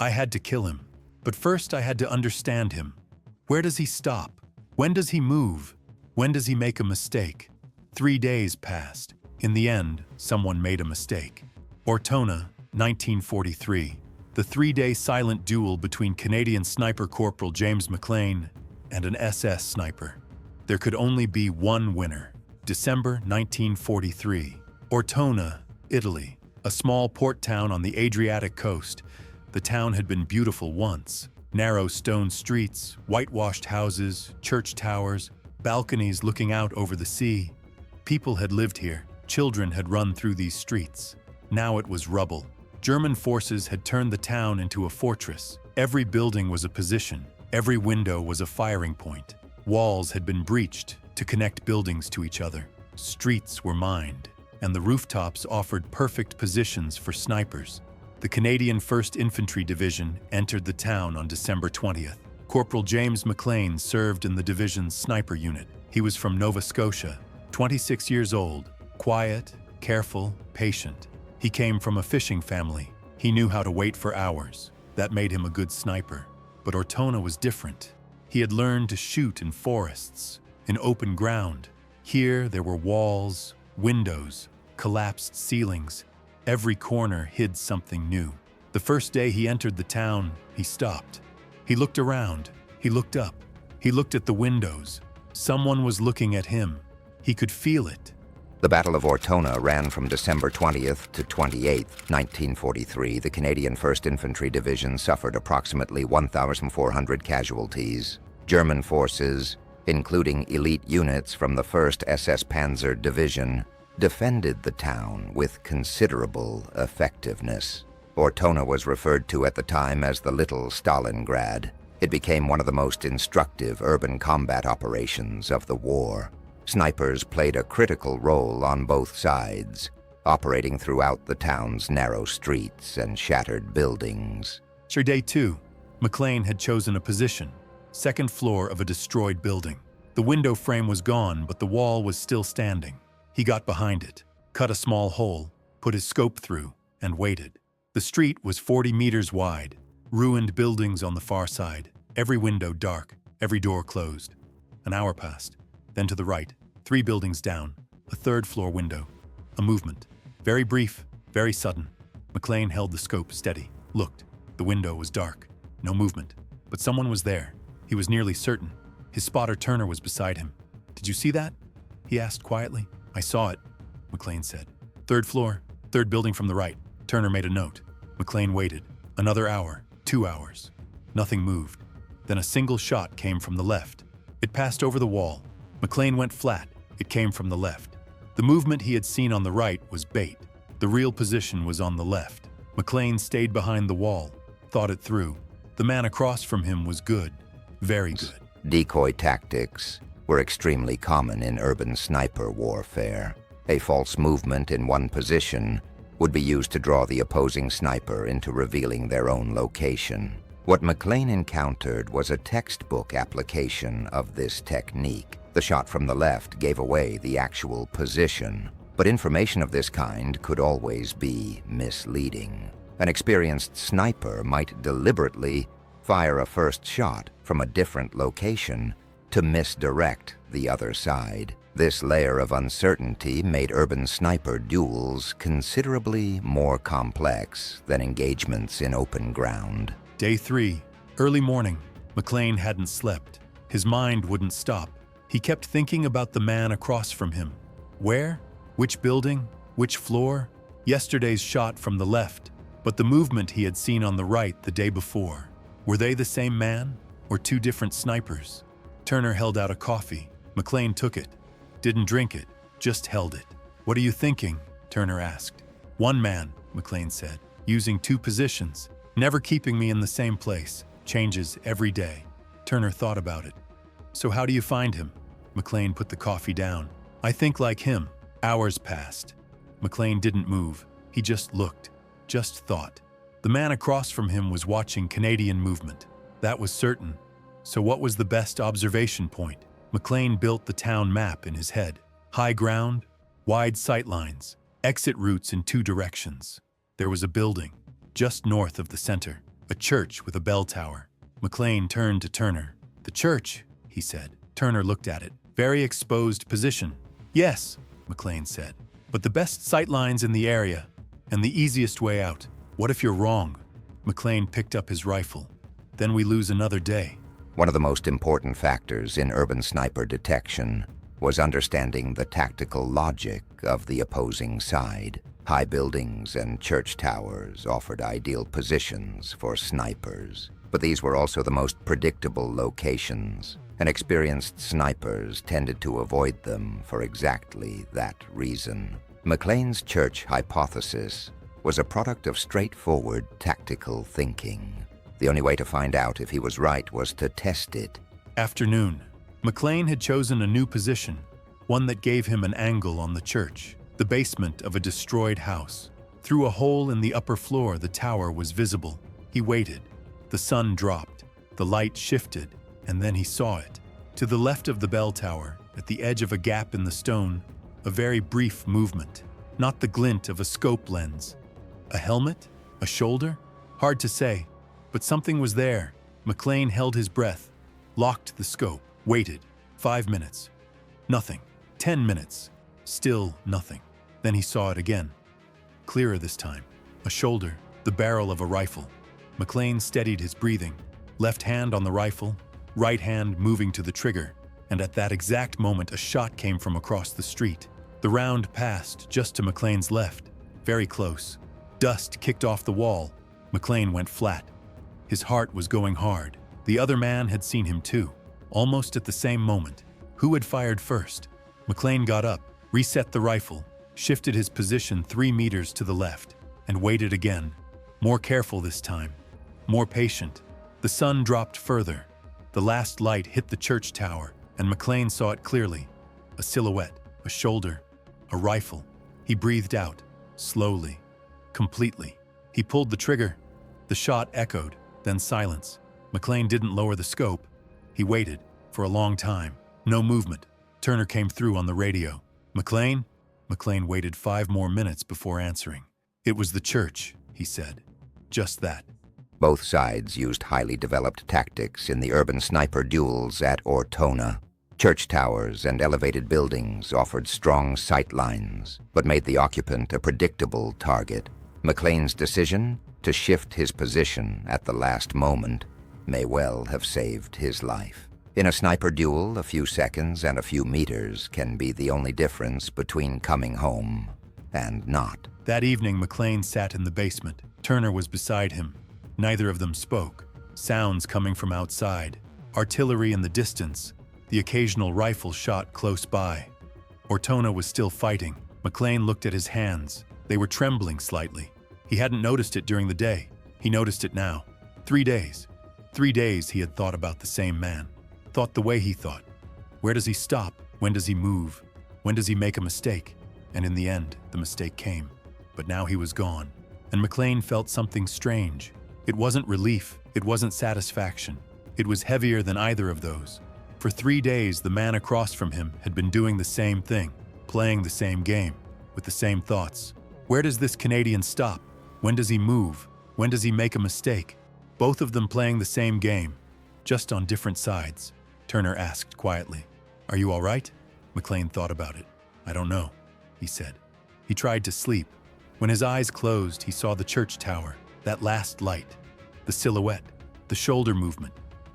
I had to kill him. But first I had to understand him. Where does he stop? When does he move? When does he make a mistake? 3 days passed. In the end, someone made a mistake. Ortona, 1943. The 3-day silent duel between Canadian sniper Corporal James MacLean and an SS sniper. There could only be one winner. December 1943. Ortona, Italy. A small port town on the Adriatic coast. The town had been beautiful once. Narrow stone streets, whitewashed houses, church towers, balconies looking out over the sea. People had lived here. Children had run through these streets. Now it was rubble. German forces had turned the town into a fortress. Every building was a position. Every window was a firing point. Walls had been breached to connect buildings to each other. Streets were mined, and the rooftops offered perfect positions for snipers. The Canadian 1st Infantry Division entered the town on December 20th. Corporal James MacLean served in the division's sniper unit. He was from Nova Scotia, 26 years old, quiet, careful, patient. He came from a fishing family. He knew how to wait for hours. That made him a good sniper. But Ortona was different. He had learned to shoot in forests, in open ground. Here there were walls, windows, collapsed ceilings. Every corner hid something new. The first day he entered the town, he stopped. He looked around. He looked up. He looked at the windows. Someone was looking at him. He could feel it. The Battle of Ortona ran from December 20th to 28th, 1943. The Canadian 1st Infantry Division suffered approximately 1,400 casualties. German forces, including elite units from the 1st SS Panzer Division, defended the town with considerable effectiveness. Ortona was referred to at the time as the Little Stalingrad. It became one of the most instructive urban combat operations of the war. Snipers played a critical role on both sides, operating throughout the town's narrow streets and shattered buildings. Day 2, MacLean had chosen a position, second floor of a destroyed building. The window frame was gone, but the wall was still standing. He got behind it, cut a small hole, put his scope through, and waited. The street was 40 meters wide, ruined buildings on the far side, every window dark, every door closed. An hour passed. Then to the right, 3 buildings down, a 3rd floor window. A movement. Very brief, very sudden. MacLean held the scope steady, looked. The window was dark. No movement. But someone was there. He was nearly certain. His spotter Turner was beside him. "Did you see that?" he asked quietly. "I saw it," MacLean said. 3rd floor, 3rd building from the right. Turner made a note. MacLean waited. Another hour, 2 hours. Nothing moved. Then a single shot came from the left. It passed over the wall. MacLean went flat. It came from the left. The movement he had seen on the right was bait. The real position was on the left. MacLean stayed behind the wall, thought it through. The man across from him was good. Very good. Decoy tactics were extremely common in urban sniper warfare. A false movement in one position would be used to draw the opposing sniper into revealing their own location. What MacLean encountered was a textbook application of this technique. The shot from the left gave away the actual position, but information of this kind could always be misleading. An experienced sniper might deliberately fire a first shot from a different location to misdirect the other side. This layer of uncertainty made urban sniper duels considerably more complex than engagements in open ground. Day 3, early morning. MacLean hadn't slept. His mind wouldn't stop. He kept thinking about the man across from him. Where? Which building? Which floor? Yesterday's shot from the left, but the movement he had seen on the right the day before. Were they the same man, or 2 different snipers? Turner held out a coffee. MacLean took it. Didn't drink it, just held it. "What are you thinking?" Turner asked. "One man," MacLean said, "using 2 positions, never keeping me in the same place, changes every day." Turner thought about it. "So how do you find him?" MacLean put the coffee down. "I think like him." Hours passed. MacLean didn't move. He just looked, just thought. The man across from him was watching Canadian movement. That was certain. So what was the best observation point? MacLean built the town map in his head. High ground, wide sightlines, exit routes in 2 directions. There was a building, just north of the center. A church with a bell tower. MacLean turned to Turner. "The church," he said. Turner looked at it. "Very exposed position." "Yes," MacLean said. "But the best sightlines in the area, and the easiest way out. What if you're wrong?" MacLean picked up his rifle. "Then we lose another day." One of the most important factors in urban sniper detection was understanding the tactical logic of the opposing side. High buildings and church towers offered ideal positions for snipers, but these were also the most predictable locations, and experienced snipers tended to avoid them for exactly that reason. MacLean's church hypothesis was a product of straightforward tactical thinking. The only way to find out if he was right was to test it. Afternoon. MacLean had chosen a new position, one that gave him an angle on the church, the basement of a destroyed house. Through a hole in the upper floor, the tower was visible. He waited. The sun dropped. The light shifted, and then he saw it. To the left of the bell tower, at the edge of a gap in the stone, a very brief movement. Not the glint of a scope lens. A helmet? A shoulder? Hard to say, but something was there. MacLean held his breath, locked the scope, waited. 5 minutes. Nothing. 10 minutes. Still nothing. Then he saw it again. Clearer this time. A shoulder, the barrel of a rifle. MacLean steadied his breathing, left hand on the rifle, right hand moving to the trigger, and at that exact moment a shot came from across the street. The round passed just to MacLean's left, very close. Dust kicked off the wall. MacLean went flat. His heart was going hard. The other man had seen him too, almost at the same moment. Who had fired first? MacLean got up, reset the rifle, shifted his position 3 meters to the left, and waited again. More careful this time, more patient. The sun dropped further. The last light hit the church tower, and MacLean saw it clearly. A silhouette, a shoulder, a rifle. He breathed out, slowly, completely. He pulled the trigger. The shot echoed, then silence. MacLean didn't lower the scope. He waited, for a long time. No movement. Turner came through on the radio. "MacLean?" MacLean waited 5 more minutes before answering. "It was the church," he said. Just that. Both sides used highly developed tactics in the urban sniper duels at Ortona. Church towers and elevated buildings offered strong sight lines, but made the occupant a predictable target. MacLean's decision to shift his position at the last moment may well have saved his life. In a sniper duel, a few seconds and a few meters can be the only difference between coming home and not. That evening, MacLean sat in the basement. Turner was beside him. Neither of them spoke. Sounds coming from outside. Artillery in the distance. The occasional rifle shot close by. Ortona was still fighting. MacLean looked at his hands. They were trembling slightly. He hadn't noticed it during the day. He noticed it now. 3 days. 3 days he had thought about the same man. Thought the way he thought. Where does he stop? When does he move? When does he make a mistake? And in the end, the mistake came. But now he was gone. And MacLean felt something strange. It wasn't relief. It wasn't satisfaction. It was heavier than either of those. For 3 days, the man across from him had been doing the same thing, playing the same game, with the same thoughts. Where does this Canadian stop? When does he move? When does he make a mistake? Both of them playing the same game, just on different sides. Turner asked quietly, "Are you all right?" MacLean thought about it. "I don't know," he said. He tried to sleep. When his eyes closed, he saw the church tower, that last light, the silhouette, the shoulder movement.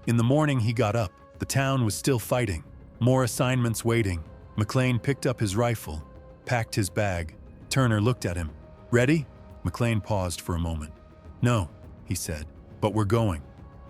In the morning, he got up. The town was still fighting. More assignments waiting. MacLean picked up his rifle, packed his bag. Turner looked at him. "Ready?" MacLean paused for a moment. "No," he said, "but we're going."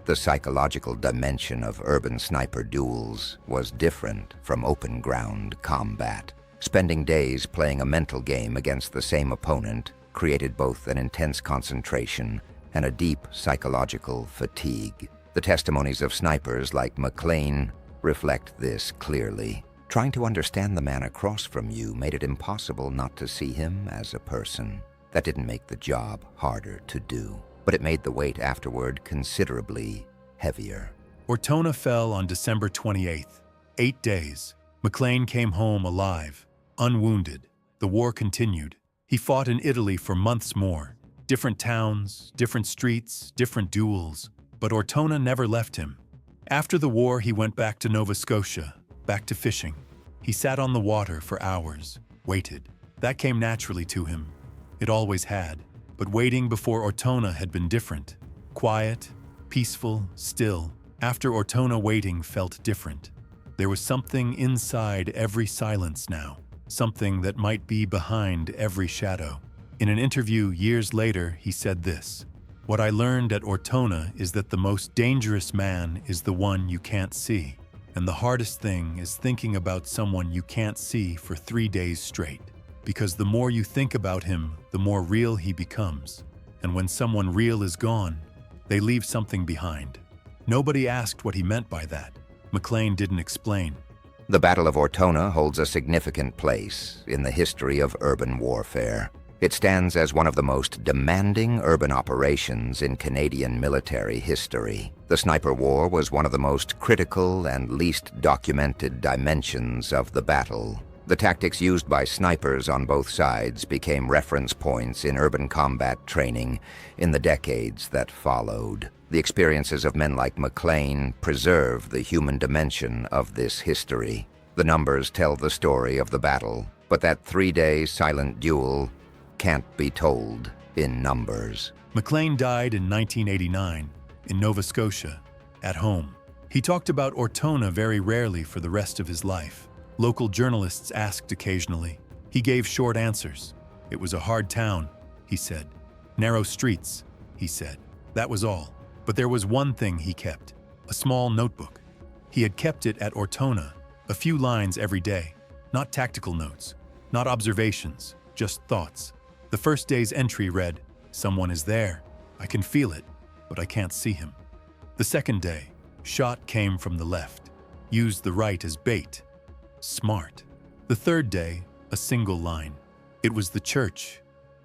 The psychological dimension of urban sniper duels was different from open ground combat. Spending days playing a mental game against the same opponent created both an intense concentration and a deep psychological fatigue. The testimonies of snipers like MacLean reflect this clearly. Trying to understand the man across from you made it impossible not to see him as a person. That didn't make the job harder to do, but it made the weight afterward considerably heavier. Ortona fell on December 28th. 8 days. MacLean came home alive, unwounded. The war continued. He fought in Italy for months more. Different towns, different streets, different duels, but Ortona never left him. After the war, he went back to Nova Scotia, back to fishing. He sat on the water for hours, waited. That came naturally to him. It always had. But waiting before Ortona had been different. Quiet, peaceful, still. After Ortona, waiting felt different. There was something inside every silence now, something that might be behind every shadow. In an interview years later, he said this: "What I learned at Ortona is that the most dangerous man is the one you can't see. And the hardest thing is thinking about someone you can't see for 3 days straight. Because the more you think about him, the more real he becomes. And when someone real is gone, they leave something behind." Nobody asked what he meant by that. MacLean didn't explain. The Battle of Ortona holds a significant place in the history of urban warfare. It stands as one of the most demanding urban operations in Canadian military history. The Sniper War was one of the most critical and least documented dimensions of the battle. The tactics used by snipers on both sides became reference points in urban combat training in the decades that followed. The experiences of men like MacLean preserve the human dimension of this history. The numbers tell the story of the battle, but that 3-day silent duel can't be told in numbers. MacLean died in 1989 in Nova Scotia, at home. He talked about Ortona very rarely for the rest of his life. Local journalists asked occasionally. He gave short answers. It was a hard town, he said. Narrow streets, he said. That was all. But there was one thing he kept, a small notebook. He had kept it at Ortona, a few lines every day. Not tactical notes, not observations, just thoughts. The first day's entry read, "Someone is there. I can feel it, but I can't see him." The second day, "Shot came from the left. Used the right as bait. Smart." The third day, a single line. "It was the church,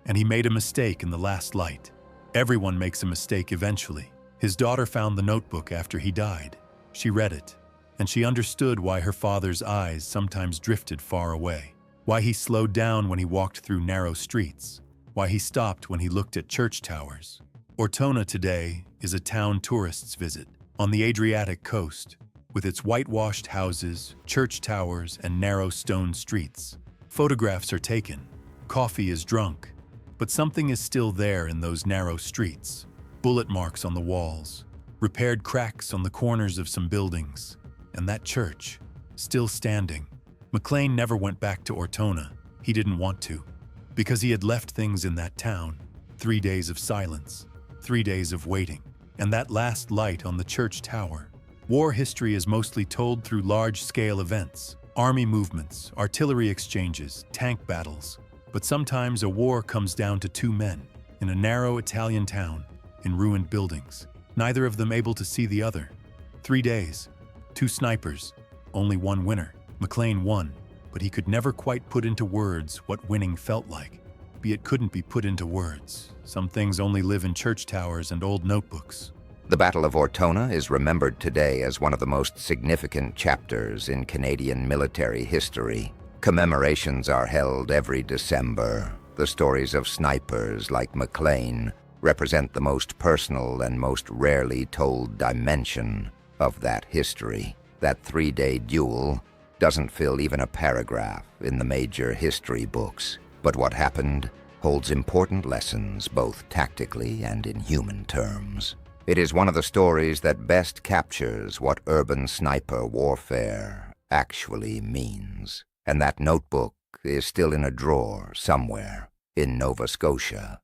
and he made a mistake in the last light." Everyone makes a mistake eventually. His daughter found the notebook after he died. She read it, and she understood why her father's eyes sometimes drifted far away. Why he slowed down when he walked through narrow streets. Why he stopped when he looked at church towers. Ortona today is a town tourists visit on the Adriatic coast, with its whitewashed houses, church towers, and narrow stone streets. Photographs are taken. Coffee is drunk. But something is still there in those narrow streets. Bullet marks on the walls, repaired cracks on the corners of some buildings, and that church, still standing. MacLean never went back to Ortona. He didn't want to, because he had left things in that town. 3 days of silence, 3 days of waiting, and that last light on the church tower. War history is mostly told through large-scale events, army movements, artillery exchanges, tank battles. But sometimes a war comes down to 2 men, in a narrow Italian town, in ruined buildings, neither of them able to see the other. 3 days, 2 snipers, only one winner. MacLean won, but he could never quite put into words what winning felt like. It couldn't be put into words. Some things only live in church towers and old notebooks. The Battle of Ortona is remembered today as one of the most significant chapters in Canadian military history. Commemorations are held every December. The stories of snipers like MacLean represent the most personal and most rarely told dimension of that history. That 3-day duel doesn't fill even a paragraph in the major history books. But what happened holds important lessons both tactically and in human terms. It is one of the stories that best captures what urban sniper warfare actually means. And that notebook is still in a drawer somewhere in Nova Scotia.